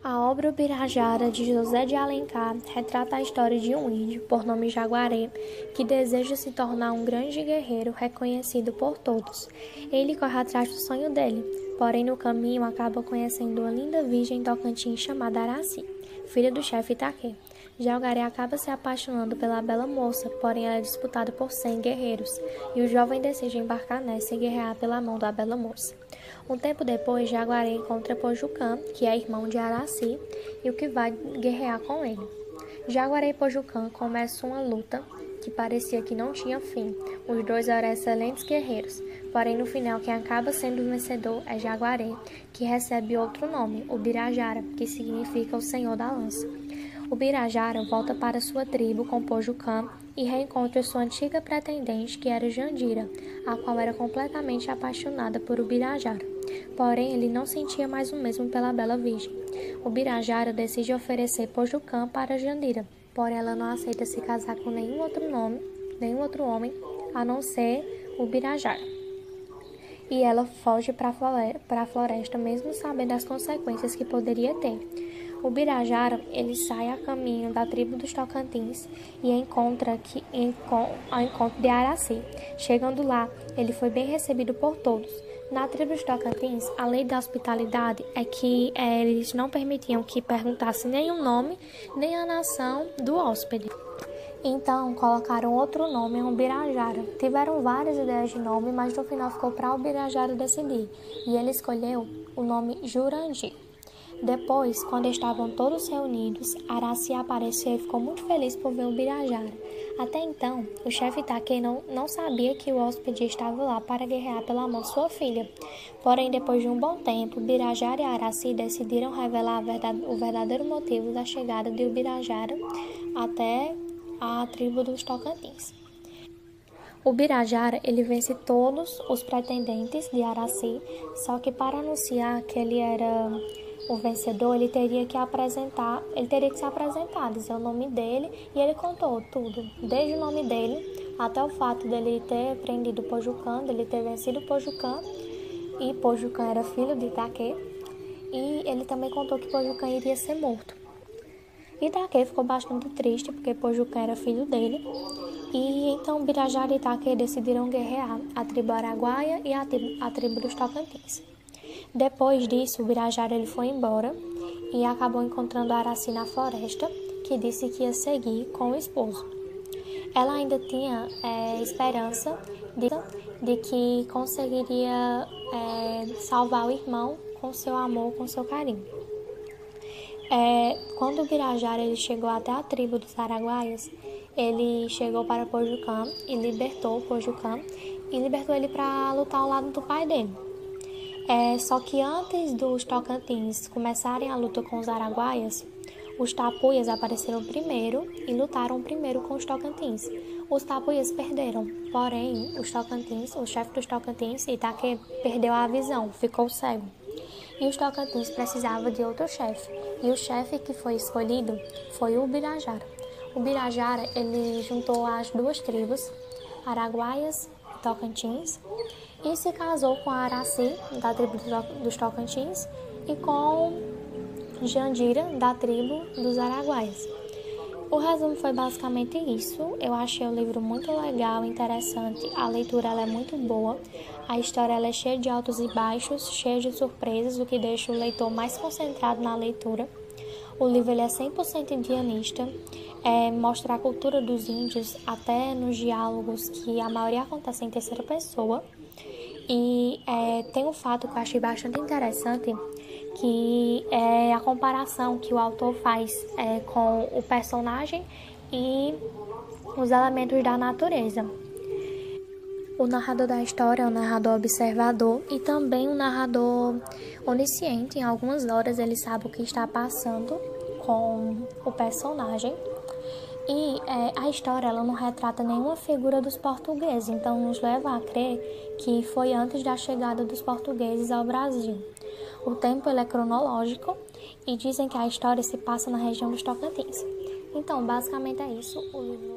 A obra Ubirajara, de José de Alencar, retrata a história de um índio, por nome Jaguaré, que deseja se tornar um grande guerreiro reconhecido por todos. Ele corre atrás do sonho dele, porém no caminho acaba conhecendo uma linda virgem tocantins chamada Araci, filha do chefe Itaquê. Jaguaré acaba se apaixonando pela bela moça, porém ela é disputada por 100 guerreiros, e o jovem deseja embarcar nessa e guerrear pela mão da bela moça. Um tempo depois, Jaguaré encontra Pojucã, que é irmão de Araci, e o que vai guerrear com ele. Jaguaré e Pojucã começam uma luta que parecia que não tinha fim. Os dois eram excelentes guerreiros, porém no final quem acaba sendo o vencedor é Jaguaré, que recebe outro nome, Ubirajara, que significa o Senhor da Lança. Ubirajara volta para sua tribo com Pojucã e reencontra sua antiga pretendente, que era Jandira, a qual era completamente apaixonada por Ubirajara. Porém, ele não sentia mais o mesmo pela bela virgem. Ubirajara decide oferecer Pojucã para Jandira, porém ela não aceita se casar com nenhum outro homem, a não ser Ubirajara. E ela foge para a floresta, mesmo sabendo as consequências que poderia ter. Ubirajara, ele sai a caminho da tribo dos Tocantins e encontra ao encontro de Araci. Chegando lá, ele foi bem recebido por todos. Na tribo dos Tocantins, a lei da hospitalidade é que eles não permitiam que perguntasse nem o nome, nem a nação do hóspede. Então, colocaram outro nome, Ubirajara. Tiveram várias ideias de nome, mas no final ficou para Ubirajara decidir. E ele escolheu o nome Jurandir. Depois, quando estavam todos reunidos, Araci apareceu e ficou muito feliz por ver Ubirajara. Até então, o chefe Itaquê não sabia que o hóspede estava lá para guerrear pela mão de sua filha. Porém, depois de um bom tempo, Ubirajara e Araci decidiram revelar o verdadeiro motivo da chegada de Ubirajara até a tribo dos Tocantins. Ubirajara, ele vence todos os pretendentes de Araci, só que para anunciar que ele era o vencedor, ele teria que se apresentar, dizer o nome dele, e ele contou tudo, desde o nome dele até o fato dele ter prendido Pojucã, dele ter vencido Pojucã, e Pojucã era filho de Itaquê, e ele também contou que Pojucã iria ser morto. Itaquê ficou bastante triste, porque Pojucã era filho dele, e então Ubirajara e Itaquê decidiram guerrear a tribo Araguaia e a tribo dos Tocantins. Depois disso, Ubirajara ele foi embora e acabou encontrando Araci na floresta, que disse que ia seguir com o esposo. Ela ainda tinha esperança de que conseguiria salvar o irmão com seu amor, com seu carinho. Quando Ubirajara ele chegou até a tribo dos Araguaias, ele chegou para Pojucã e libertou Pojucã e libertou ele para lutar ao lado do pai dele. Só que antes dos Tocantins começarem a luta com os Araguaias, os Tapuias apareceram primeiro e lutaram primeiro com os Tocantins. Os Tapuias perderam, porém o chefe dos Tocantins, Itaquê, perdeu a visão, ficou cego. E os Tocantins precisavam de outro chefe, e o chefe que foi escolhido foi o Ubirajara. O Ubirajara, ele juntou as duas tribos, Araguaias e Tocantins, e se casou com a Araci, da tribo dos Tocantins, e com Jandira, da tribo dos Araguaias. O resumo foi basicamente isso. Eu achei o livro muito legal, interessante. A leitura ela é muito boa. A história ela é cheia de altos e baixos, cheia de surpresas, o que deixa o leitor mais concentrado na leitura. O livro ele é 100% indianista. Mostra a cultura dos índios, até nos diálogos, que a maioria acontece em terceira pessoa. E tem um fato que eu achei bastante interessante, que é a comparação que o autor faz com o personagem e os elementos da natureza. O narrador da história é um narrador observador e também um narrador onisciente. Em algumas horas ele sabe o que está passando com o personagem. E a história ela não retrata nenhuma figura dos portugueses, então nos leva a crer que foi antes da chegada dos portugueses ao Brasil. O tempo ele é cronológico e dizem que a história se passa na região dos Tocantins. Então, basicamente é isso. O livro